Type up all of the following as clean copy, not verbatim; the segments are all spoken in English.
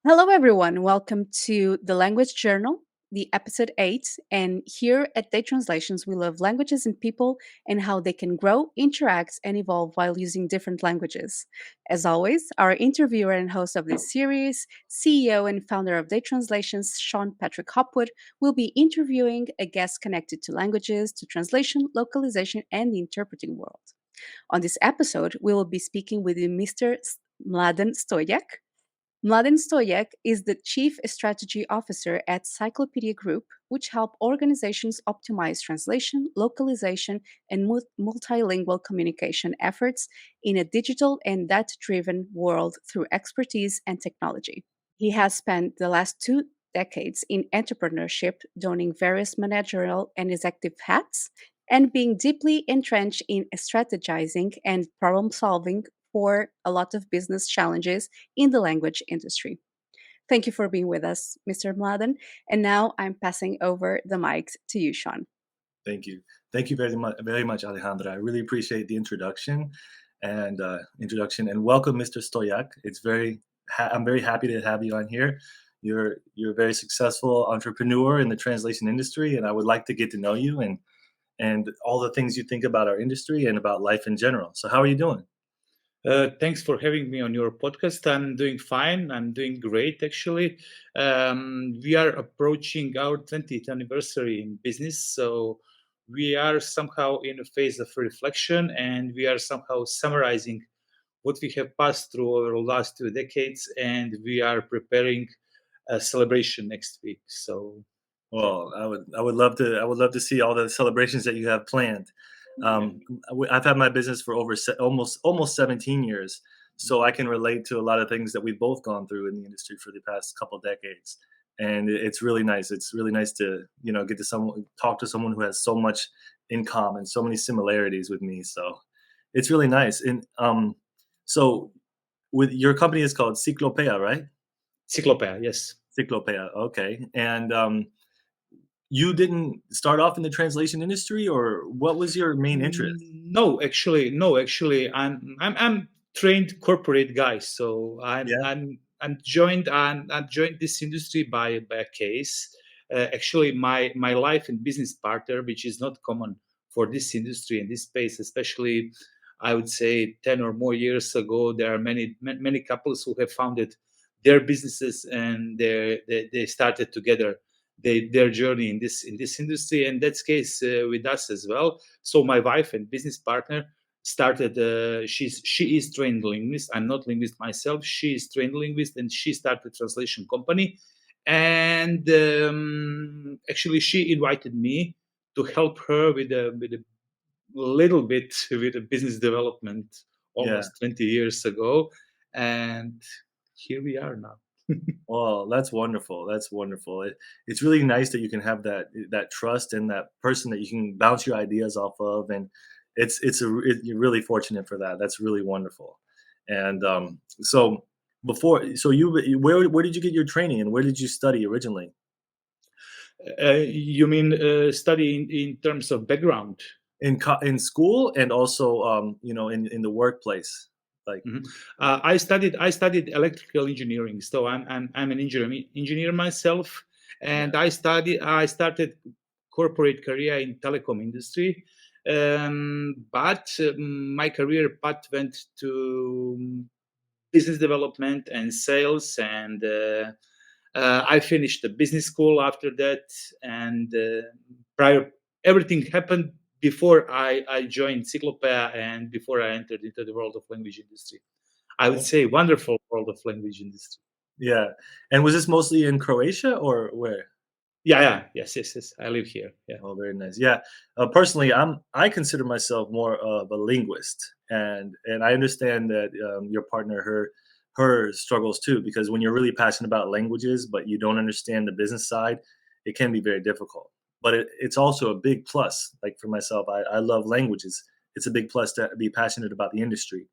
Hello, everyone. Welcome to the Language Journal, the episode 8. And here at Day Translations, we love languages and people and how they can grow, interact, and evolve while using different languages. As always, our interviewer and host of this series, CEO and founder of Day Translations, Sean Patrick Hopwood, will be interviewing a guest connected to languages, to translation, localization, and the interpreting world. On this episode, we will be speaking with Mr. Mladen Stojak. Mladen Stojak is the Chief Strategy Officer at Ciklopea Group, which help organizations optimize translation, localization, and multilingual communication efforts in a digital and data-driven world through expertise and technology. He has spent the last 2 decades in entrepreneurship, donning various managerial and executive hats, and being deeply entrenched in strategizing and problem solving for a lot of business challenges in the language industry. Thank you for being with us, Mr. Mladen. And now I'm passing over the mic to you, Sean. Thank you. Thank you very much, Alejandra. I really appreciate the introduction, and welcome, Mr. Stojak. I'm very happy to have you on here. You're a very successful entrepreneur in the translation industry, and I would like to get to know you and all the things you think about our industry and about life in general. So, how are you doing? Thanks for having me on your podcast. I'm doing fine. I'm doing great, actually. We are approaching our 20th anniversary in business, so we are somehow in a phase of reflection, and we are somehow summarizing what we have passed through over the last 2 decades, and we are preparing a celebration next week. So, Well, I would love to see all the celebrations that you have planned. I've had my business for almost 17 years, so I can relate to a lot of things that we've both gone through in the industry for the past couple decades, and it's really nice. It's really nice to get to talk to someone who has so much in common, so many similarities with me. So it's really nice. And so with your company is called Ciklopea, right? Ciklopea, yes. Ciklopea, okay. And you didn't start off in the translation industry, or what was your main interest? No, actually, I'm trained corporate guy, so I'm joined this industry by a case. Actually, my life and business partner, which is not common for this industry and this space, especially, I would say 10 or more years ago, there are many couples who have founded their businesses, and they started together their journey in this industry, and that's case with us as well. So my wife and business partner started. She is trained linguist. I'm not linguist myself. She is trained linguist, and she started translation company. And actually, she invited me to help her with a little bit with a business development almost 20 years ago, and here we are now. Well, that's wonderful. That's wonderful. It's really nice that you can have that trust and that person that you can bounce your ideas off of, and you're really fortunate for that. That's really wonderful. And so where did you get your training, and where did you study originally? You mean study in terms of background? In school, and also in the workplace. Like I studied electrical engineering, so I'm an engineer myself, and I started corporate career in telecom industry, but my career path went to business development and sales, and I finished the business school after that, and everything happened before I joined Ciklopea and before I entered into the world of language industry. I would say wonderful world of language industry. Yeah. And was this mostly in Croatia or where? Yes. I live here. Yeah. Oh, very nice. Yeah. Personally, I consider myself more of a linguist, and I understand that your partner, her struggles too, because when you're really passionate about languages but you don't understand the business side, it can be very difficult. But it's also a big plus. Like for myself, I love languages. It's a big plus to be passionate about the industry.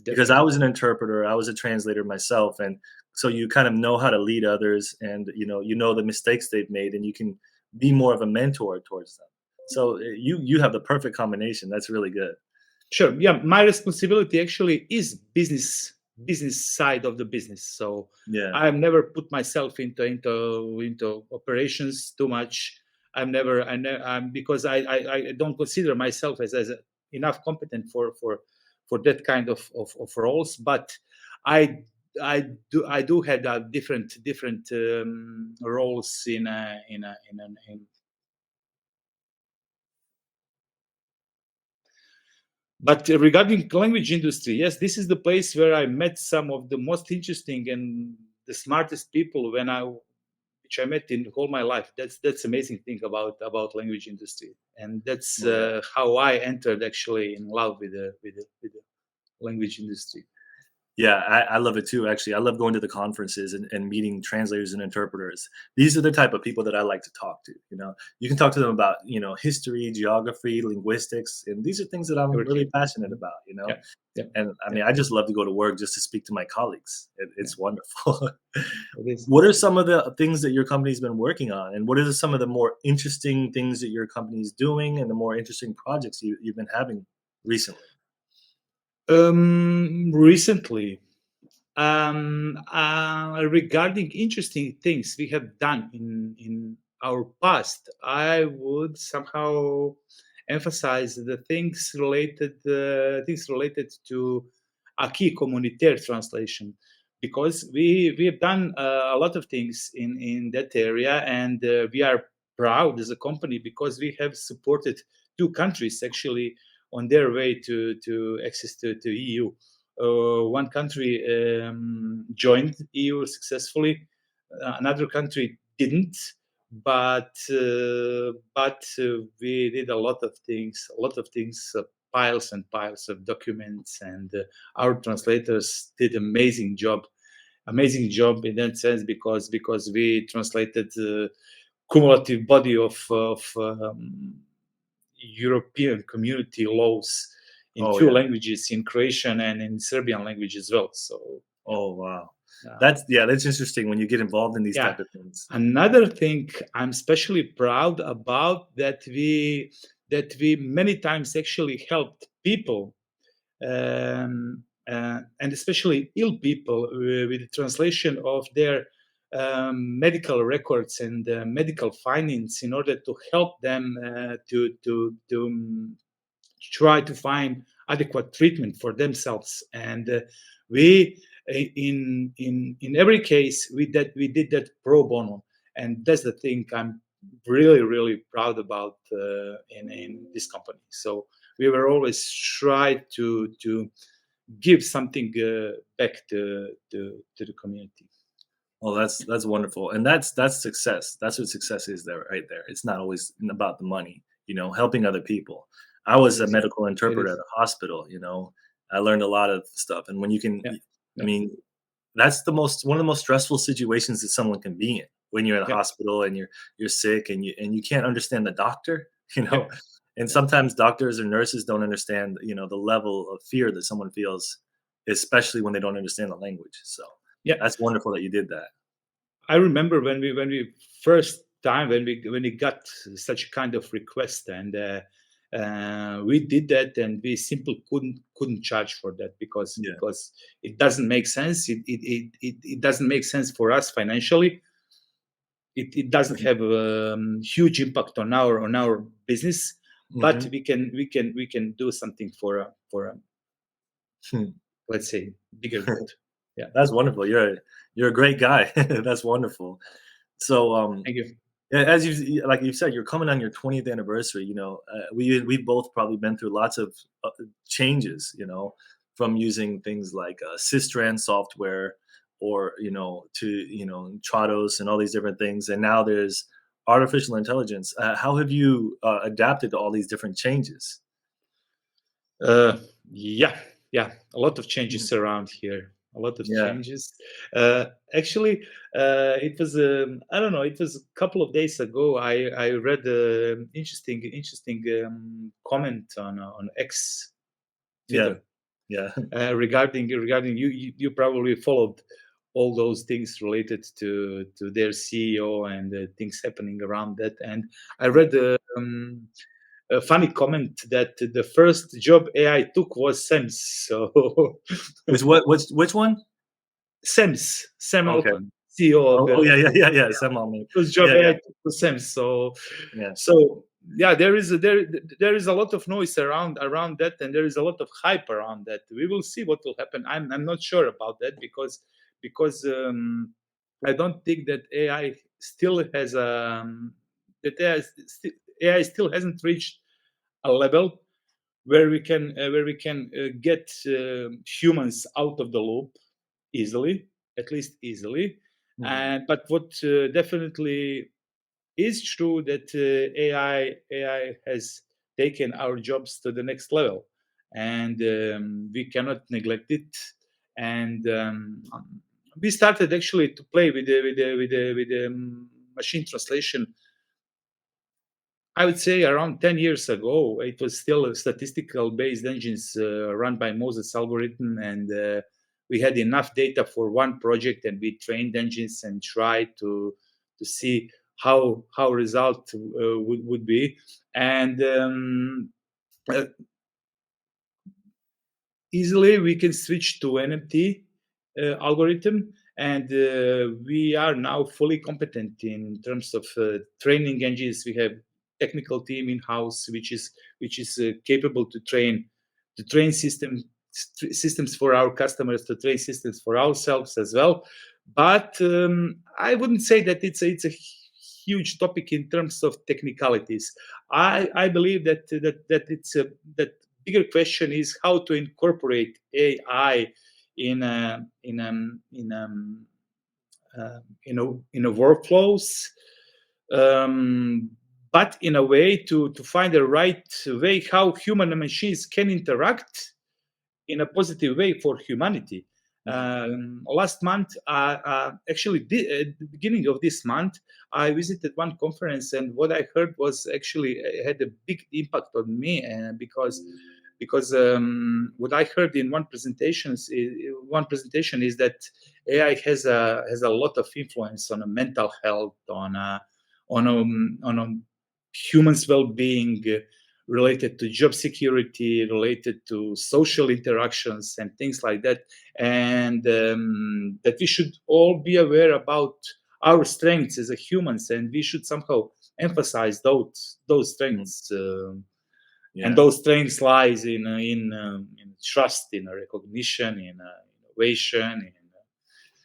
Because I was an interpreter, I was a translator myself, and so you kind of know how to lead others, and the mistakes they've made, and you can be more of a mentor towards them. So you have the perfect combination. That's really good. Sure. Yeah, my responsibility actually is business business side of the business. So Yeah. I've never put myself into operations too much. I'm because I don't consider myself as enough competent for that kind of roles. But I I do have different roles in. But regarding language industry, yes, this is the place where I met some of the most interesting and the smartest people which I met in all my life. That's amazing thing about language industry, and that's Oh, yeah. how I entered actually in love with the language industry. Yeah, I love it too, actually. I love going to the conferences and meeting translators and interpreters. These are the type of people that I like to talk to, you know? You can talk to them about, history, geography, linguistics, and these are things that I'm really Everything. passionate Mhm. about, you know? Yeah, yeah, And I yeah, mean, I just love to go to work just to speak to my colleagues. yeah. It's wonderful. It is. What are some of the things that your company's been working on? And what are some of the more interesting things that your company's doing and the more interesting projects you've been having recently? Recently, regarding interesting things we have done in our past, I would somehow emphasize the things related to acquis communautaire translation, because we have done a lot of things in that area, and we are proud as a company because we have supported two countries actually on their way to access to EU. One country joined EU successfully. Another country didn't, but we did a lot of things, piles and piles of documents, and our translators did amazing job in that sense, because we translated cumulative body of European community laws in Oh, two yeah. languages, in Croatian and in Serbian language as well. So Oh, wow. uh, That's interesting when you get involved in these yeah. type of things. Another thing I'm especially proud about, that we many times actually helped people, and especially ill people, with the translation of their medical records and medical findings in order to help them to try to find adequate treatment for themselves. And we in every case we did that pro bono, and that's the thing I'm really proud about in this company. So we were always try to give something back to the community. Well, that's wonderful, and that's success. That's what success is there, right there. It's not always about the money, helping other people. I It was a is. medical It interpreter at is. a hospital. I learned a lot of stuff, and when you can, Yeah. I Yeah. mean, that's the most one of the most stressful situations that someone can be in when you're at a Yeah. hospital and you're sick and you can't understand the doctor, Yeah. and Yeah. sometimes doctors or nurses don't understand, the level of fear that someone feels, especially when they don't understand the language. So Yeah. that's wonderful that you did that. I remember when we first time when we got such kind of request, and we did that, and we simply couldn't charge for that, because Yeah. because it doesn't make sense. It doesn't make sense for us financially. It doesn't have huge impact on our business, but Mhm. we can do something for a, Hmm. let's say, bigger good. Yeah. That's wonderful. You're a great guy. That's wonderful. So, Thank you. as like you said, you're coming on your 20th anniversary. We both probably been through lots of changes. From using things like Systrand software, or to Trados and all these different things, and now there's artificial intelligence. How have you adapted to all these different changes? Uh, yeah, yeah, a lot of Mhm. changes around here. A lot of Yeah, changes. Actually, it was I don't know. It was a couple of days ago. I read interesting comment on X, yeah, Twitter, yeah, regarding you probably followed all those things related to their CEO and things happening around that. And I read a funny comment that the first job AI took was Sam's. So which one? Sam Okay. Altman, CEO of Oh yeah, yeah, Sam Altman. first job Yeah, AI yeah, took was Sam's. So yeah. yeah, there is a lot of noise around that, and there is a lot of hype around that. We will see what will happen. I'm not sure about that because I don't think that AI still has that AI still hasn't reached a level where we can get humans out of the loop easily, at least easily. Mhm. And but what definitely is true that AI has taken our jobs to the next level, and we cannot neglect it. And we started actually to play with machine translation. I would say around 10 years ago. It was still a statistical based engines run by Moses algorithm, and we had enough data for one project, and we trained engines and tried to see how result would be. And uh, easily we can switch to NMT algorithm, and we are now fully competent in terms of training engines. We have technical team in house which is capable to train systems for our customers, to train systems for ourselves as well. But I wouldn't say that it's a huge topic in terms of technicalities. I believe that bigger question is how to incorporate AI in a, in a, in a, in a workflows, um, but in a way to find the right way how human and machines can interact in a positive way for humanity. Last month, actually, at the beginning of this month, I visited one conference, and what I heard was actually had a big impact on me, because what I heard in one presentation is that AI has a lot of influence on a mental health, on a human's well-being, related to job security, related to social interactions and things like that, and that we should all be aware about our strengths as a humans, and we should somehow emphasize those strengths. Yeah. And those strengths lies in trust, in recognition, in innovation, in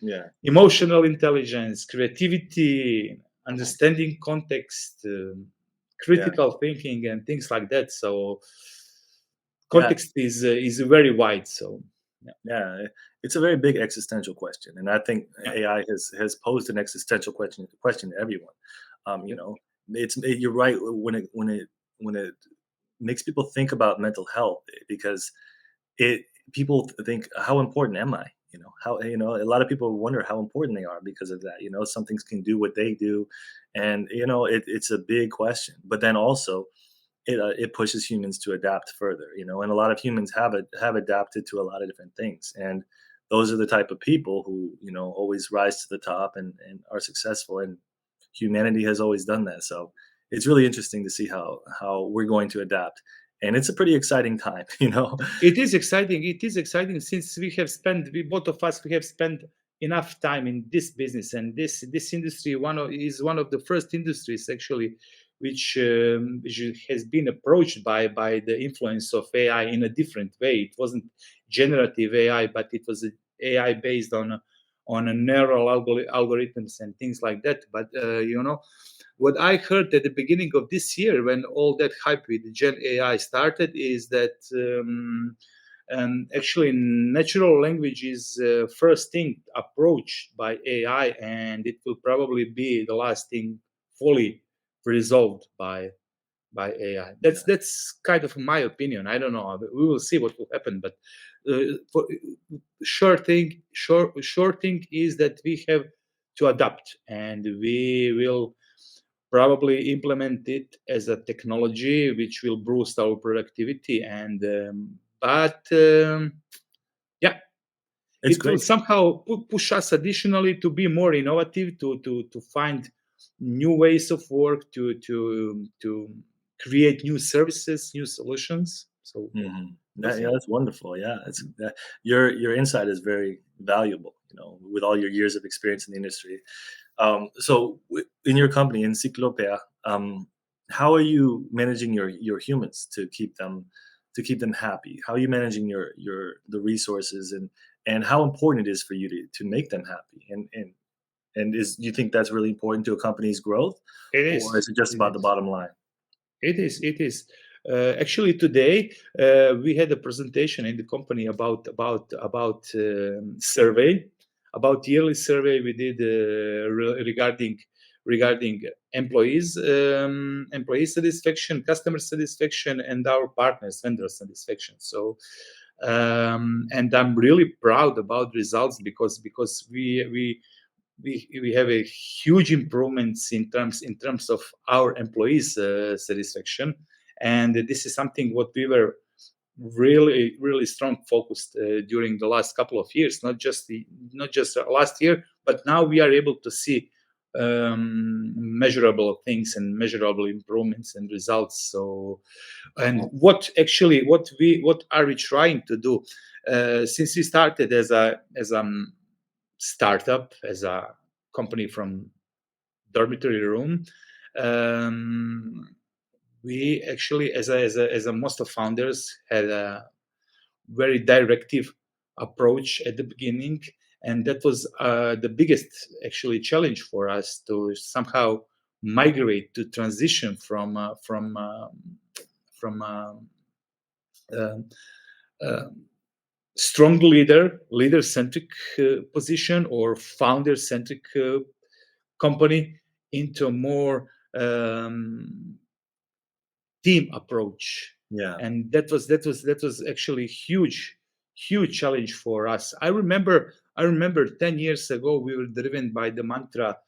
Yeah. emotional intelligence, creativity, understanding context, critical thinking, and things like that. So context is very wide. So yeah, it's a very big existential question, and I think yeah. AI has posed an existential question to everyone. You Yeah. know, you're right when it makes people think about mental health, because it people think, how important am I? How, a lot of people wonder how important they are because of that. Some things can do what they do, and it's a big question. But then also it pushes humans to adapt further, and a lot of humans have adapted to a lot of different things, and those are the type of people who always rise to the top and are successful, and humanity has always done that. So it's really interesting to see how we're going to adapt, and it's a pretty exciting time. It is exciting. It is exciting since we both of us, we have spent enough time in this business, and this industry is one of the first industries actually which has been approached by the influence of AI in a different way. It wasn't generative AI, but it was AI based on a neural algorithms and things like that. But what I heard at the beginning of this year, when all that hype with Gen AI started, is that actually natural language is first thing approached by AI, and it will probably be the last thing fully resolved by AI. That's kind of my opinion. I don't know. We will see what will happen, but for short thing is that we have to adapt, and we will probably implement it as a technology which will boost our productivity, and but yeah, It's it will great. somehow push us additionally to be more innovative, to find new ways of work, to create new services, new solutions. So Yeah, that's wonderful. Yeah, it's your insight is very valuable. With all your years of experience in the industry. In your company in Ciklopea, how are you managing your humans to keep them happy? How are you managing the resources, and how important it is for you to make them happy? And do you think that's really important to a company's growth, it or is is. it just It about the is. bottom line? It is. It is. Actually, today we had a presentation in the company about survey, about yearly survey we did regarding employee satisfaction, customer satisfaction, and our partners, vendor satisfaction. So, and I'm really proud about results because we have a huge improvements in terms of our employees satisfaction, and this is something what we were really strong focused during the last couple of years, not just last year, but now we are able to see measurable things and measurable improvements and results. So, and what are we trying to do since we started as a startup, as a company from dormitory room. We actually, as a most of founders, had a very directive approach at the beginning, and that was the biggest actually challenge for us to somehow migrate to transition from uh, strong leader centric position or founder centric company into a more team approach. Yeah. And that was actually huge challenge for us. I remember 10 years ago we were driven by the mantra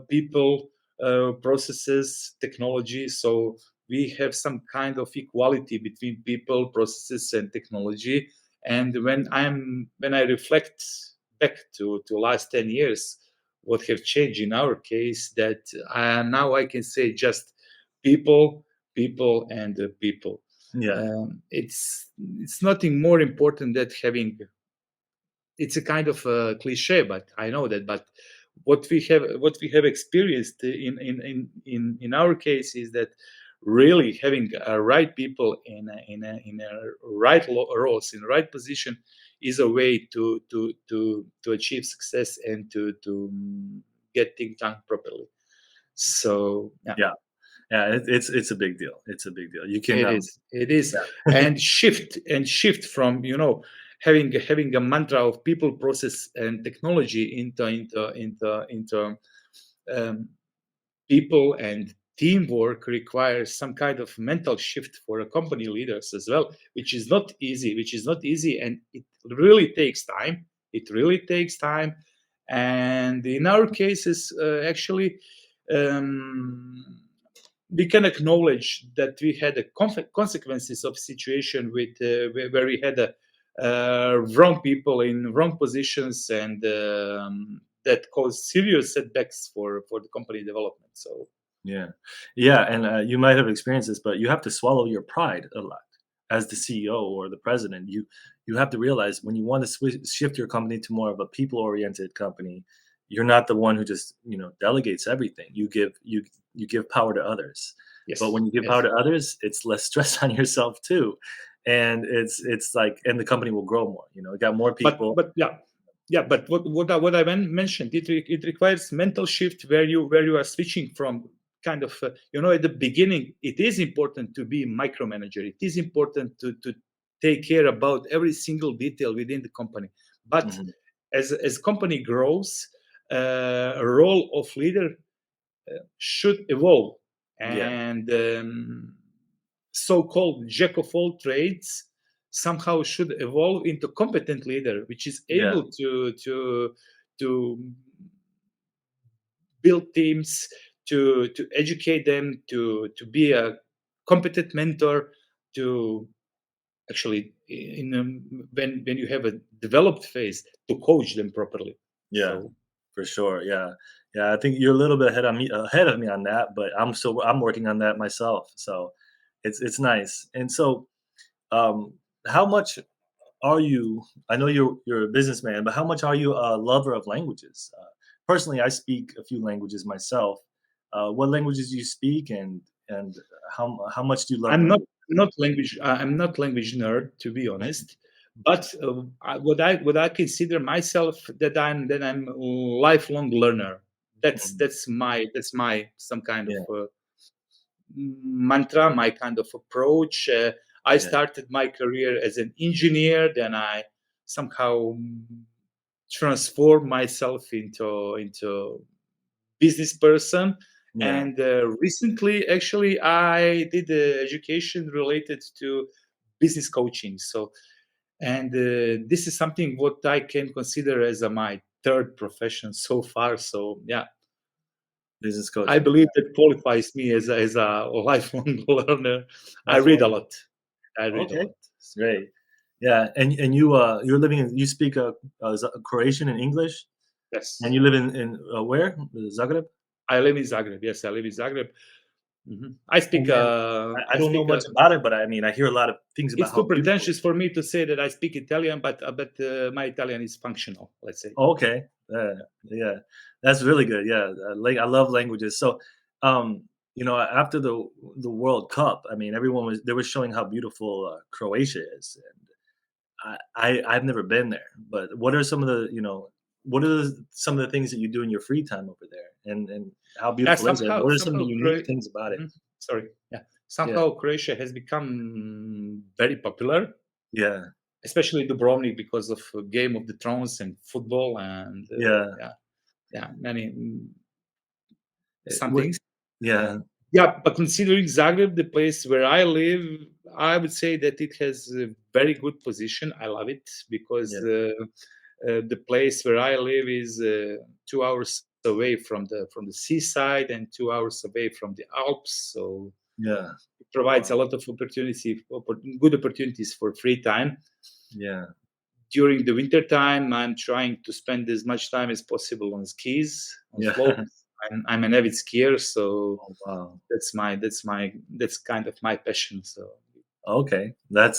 people, processes, technology. So we have some kind of equality between people, processes, and technology. And when I reflect back to last 10 years, what have changed in our case, that now I can say just people, and people. Yeah. It's nothing more important than having. It's a kind of a cliche, but I know that. But what we have experienced in our case is that really having right people in a right roles, in the right position, is a way to achieve success and to get things done properly. So yeah. Yeah. Yeah. It's a big deal. It's a big deal. You can. It is. It is. Yeah. And shift from having a mantra of people, process, and technology into um, people and teamwork requires some kind of mental shift for a company leaders as well, which is not easy. And it really takes time. It really takes time. And in our cases, actually. Um, we can acknowledge that we had a consequences of situation with where we had wrong people in wrong positions, and that caused serious setbacks for the company development. So Yeah. Yeah, and, you might have experienced this, but you have to swallow your pride a lot. As the CEO or the president, you have to realize when you want to shift your company to more of a people-oriented company, you're not the one who just, delegates everything. You give power to others. But yes, when you give power yes. to others, it's less stress on yourself too, and it's like and the company will grow more, you got more but people. but yeah, yeah. But what I mentioned, it requires mental shift where you are switching from kind of at the beginning it is important to be micromanager. It is important to take care about every single detail within the company. But Mhm. as company grows, a role of leader should evolve, Yeah. and so-called jack of all trades somehow should evolve into competent leader, which is Yeah. able to build teams, to educate them, to be a competent mentor, to actually when you have a developed phase, to coach them properly. Yeah. So For sure, yeah. Yeah, I think you're a little bit ahead of me on that, but I'm working on that myself, so, it's nice. And so, um, how much are you? I know you're a businessman, but how much are you a lover of languages? Personally, I speak a few languages myself. What languages do you speak, and how much do you love I'm not language? I'm not language nerd, to be honest. But what I consider myself, that I'm a lifelong learner. Mhm. That's my some kind of Yeah, mantra, my kind of approach. I yeah, started my career as an engineer, then I somehow transformed myself into business person. yeah. And recently, actually, I did education related to business coaching. So, and this is something what I can consider as my third profession so far. So, yeah, Business I coaching. believe that qualifies me as a lifelong learner. I That's read a wonderful. lot. I read a Okay, lot. great. Yeah, and you're living in you speak Croatian and English, and Yes, you live in where? Zagreb? I live in Zagreb. Yes, I live in Zagreb. I speak. And I I don't know speak. much about it, but I mean, I hear a lot of things about It's too how beautiful it pretentious for me to say that I speak Italian, but my Italian is functional. Let's say. is. Okay, yeah, that's really good. Yeah, I love languages. So, um, after the World Cup, I mean, everyone was they were showing how beautiful Croatia is, and I've never been there. But what are some of the what are some of the things that you do in your free time over there, and how Yeah, beautiful is it? What are some of the unique things about it? Sorry. Yeah, Yeah, somehow Croatia has become very popular, yeah, especially Dubrovnik because of Game of the Thrones and football and yeah. yeah, many some What? things. Yeah, Yeah, but considering Zagreb, the place where I live, I would say that it has a very good position. I love it because yeah, the place where I live is 2 hours away from the seaside and 2 hours away from the Alps. So yeah. it provides a Wow. lot of good opportunities for free time. Yeah. During the winter time, I'm trying to spend as much time as possible on skis, on Yeah. slopes. I'm an avid skier, so Oh, wow. that's kind of my passion. So Okay. yeah.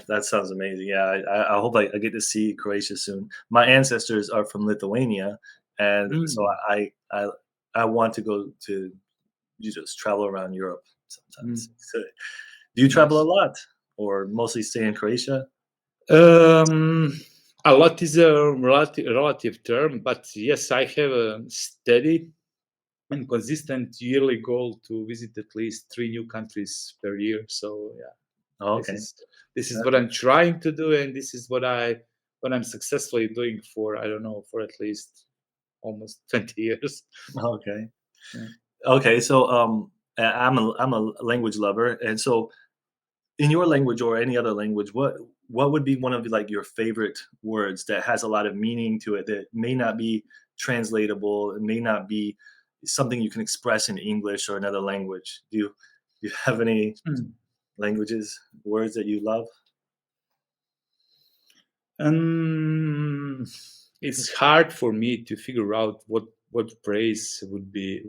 That sounds amazing. Yeah, I hope I get to see Croatia soon. My ancestors are from Lithuania, and so Mm, I want to go to you just travel around Europe mm, sometimes. So, do you travel a nice. lot, or mostly stay in Croatia? Um, a lot is a relative term, but yes, I have a steady and consistent yearly goal to visit at least 3 new countries per year. So yeah, Oh, this okay. is this is That's what I'm trying to do, and this is what I'm successfully doing for I don't know for at least almost 20 years. okay. Yeah. Okay. So I'm a language lover, and so in your language or any other language, what would be one of like your favorite words that has a lot of meaning to it that may not be translatable, it may not be something you can express in English or another language? Do you have any Hmm. languages, words that you love? Um, it's hard for me to figure out what praise would be.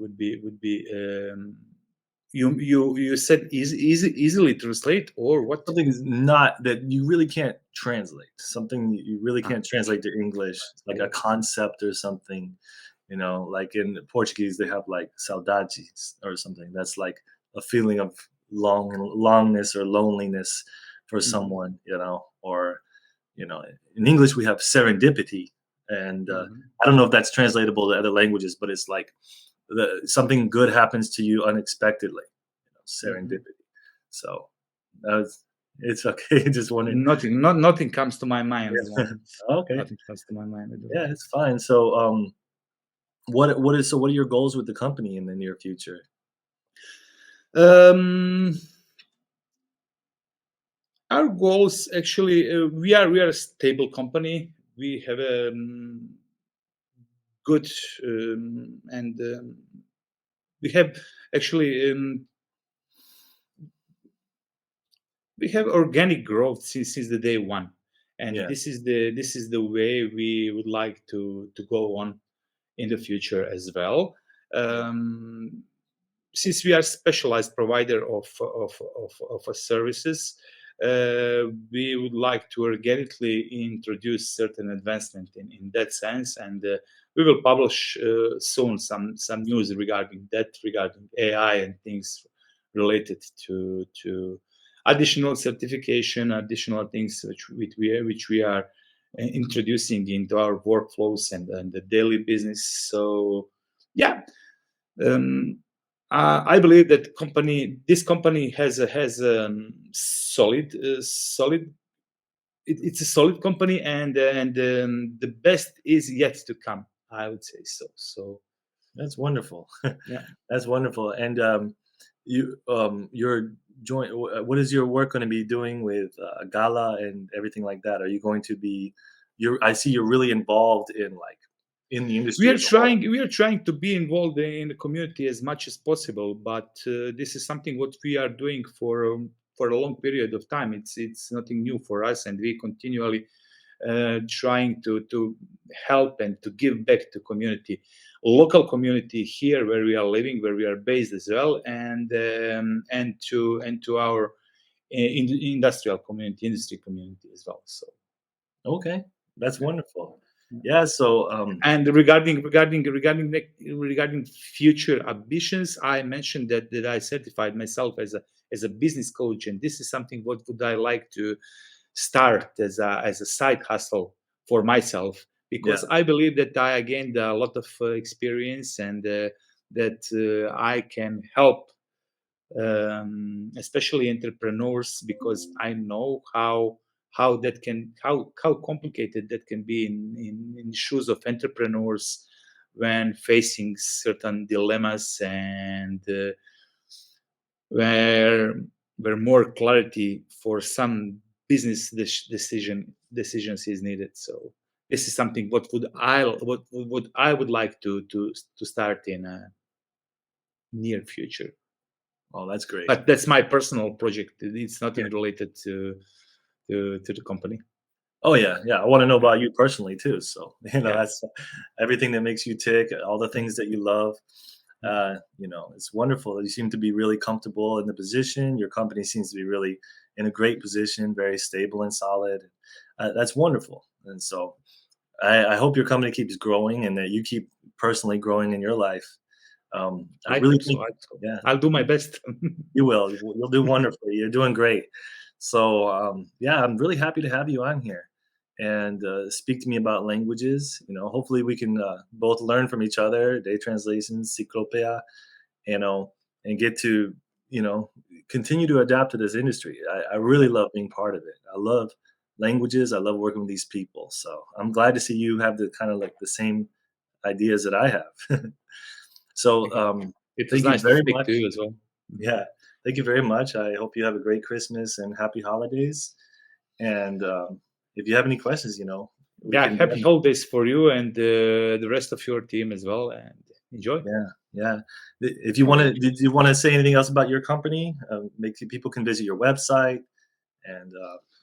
You said easily translate or what? Something is not that you really can't translate. Something you really Ah, can't translate to English, like a okay. concept or something. Like in Portuguese, they have like saudades or something. That's like a feeling of longness or loneliness for Mhm, someone. Or in English we have serendipity, and mhm, I don't know if that's translatable to other languages, but it's like something good happens to you unexpectedly. mhm. Serendipity. So that was, it's okay. Just wondering. Nothing comes to my mind at the Yeah. moment. Okay. Nothing comes to my mind at the Yeah, moment. it's fine. So, what are your goals with the company in the near future? Um, our goals actually we are a stable company. We have a good and we have actually we have organic growth since the day one, and Yeah. this is the way we would like to go on in the future as well. Yeah. Um, since we are specialized provider of services, we would like to organically introduce certain advancement in that sense, and we will publish soon some news regarding that, regarding AI and things related to additional certification, additional things which we are introducing into our workflows and the daily business. So yeah. I believe that this company has solid, solid. It's a solid company, and the best is yet to come. I would say so. So That's wonderful. yeah, That's wonderful. And your joint. What is your work going to be doing with Gala and everything like that? Are you going to be? I see you're really involved in in the we industry are as a whole. trying to be involved in the community as much as possible, but this is something what we are doing for a long period of time. It's nothing new for us, and we continually trying to help and to give back to community, local community here where we are living, where we are based as well, and to our industrial community, industry community as well. So Okay, that's yeah. wonderful. Yeah. So And regarding future ambitions, I mentioned that I certified myself as a business coach, and this is something what would I like to start as a side hustle for myself, yeah. because I believe that I gained a lot of experience, and that I can help especially entrepreneurs, because I know how that can how complicated that can be in the shoes of entrepreneurs when facing certain dilemmas, and where more clarity for some business decisions is needed. So this is something what I would like to start in a near future. Oh, that's great. But that's my personal project. It's nothing Yeah. related to the company. Oh yeah, yeah. I want to know Yeah, about you personally too. So yeah, that's everything that makes you tick, all the things that you love. yeah. It's wonderful. You seem to be really comfortable in the position. Your company seems to be really in a great position, very stable and solid. That's wonderful. And so I hope your company keeps growing and that you keep personally growing in your life. I I really hope so. think, yeah, I'll do my best. you will. You'll do wonderfully. You're doing great. So, yeah, I'm really happy to have you on here and speak to me about languages. Hopefully we can both learn from each other, day translations, Ciklopea, and get to, you know, continue to adapt to this industry. I really love being part of it. I love languages. I love working with these people. So I'm glad to see you have the kind of like the same ideas that I have. So, It was thank you nice to very speak much. to you as well. Yeah. Thank you very much. I hope you have a great Christmas and happy holidays. And if you have any questions, we Yeah, can happy definitely. holidays for you and the rest of your team as well, and enjoy. Yeah, yeah. If you want to, did you want to say anything else about your company? Make people can visit your website and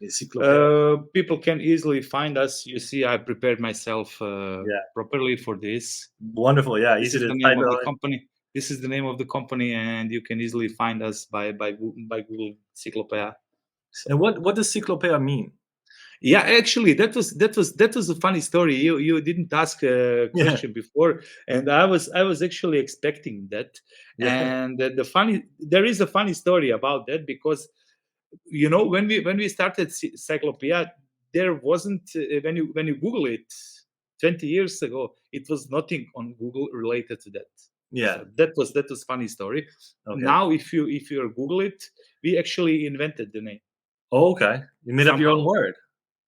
Encyclopedia. People can easily find us. You see, I prepared myself Yeah, properly for this. wonderful. Yeah, This easy is to the name type of the it. company. This is the name of the company, and you can easily find us by Google Cyclopea. So And what does Cyclopea mean? yeah, actually, that was a funny story. You didn't ask a Yeah, question before, and I was actually expecting that. yeah, And there is a funny story about that, because when we started Cyclopea, there wasn't when you Google it 20 years ago, it was nothing on Google related to that. yeah. So that was funny story. Okay. Now, if you Google it, we actually invented the name Oh, okay. You made up your own somehow. word.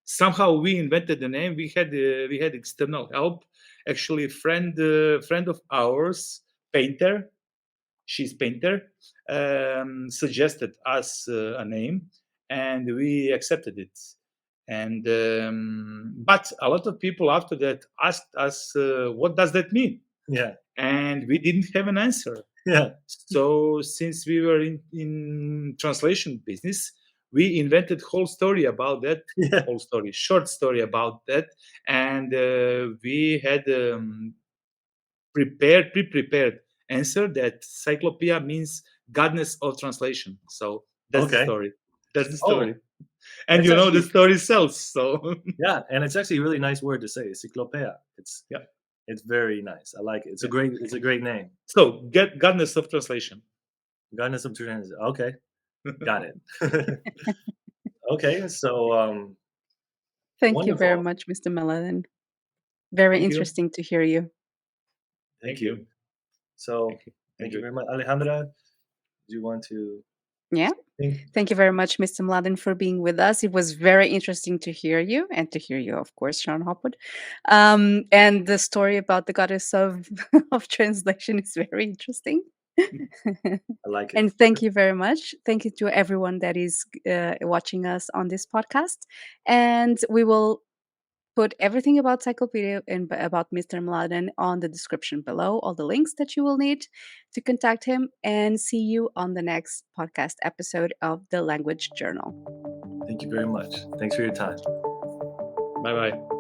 Somehow we invented the name. We had external help. Actually, friend of ours, painter, she's painter, suggested us a name, and we accepted it. And but a lot of people after that asked us, what does that mean? Yeah, And we didn't have an answer. yeah, So since we were in translation business, we invented whole story about that, yeah, short story about that, and we had pre-prepared answer that Cyclopea means goddess of translation. So that's the Okay. story. That's the Oh, story. And it's the actually story sells. So yeah, and it's actually a really nice word to say, Ciklopea. yeah. It's very nice. I like it. It's a Yeah. great name. So get goddess of translation. Goddess of translation. Okay, got it. Okay, so Thank you very wonderful. much, Mr. Mladen. Very Thank you. interesting to hear you. Thank you. So Thank you. thank Thank you you. very much, Alejandra. Do you want to Yeah. think? Thank you very much, Mr. Mladen, for being with us. It was very interesting to hear you and to hear you, of course, Sean Hopwood. And the story about the goddess of, of translation is very interesting. I like it. And thank you very much. Thank you to everyone that is watching us on this podcast. And we will put everything about Cyclopedia and about Mr. Mladen on the description below, all the links that you will need to contact him, and see you on the next podcast episode of the Language Journal. Thank you very much. Thanks for your time. Bye bye.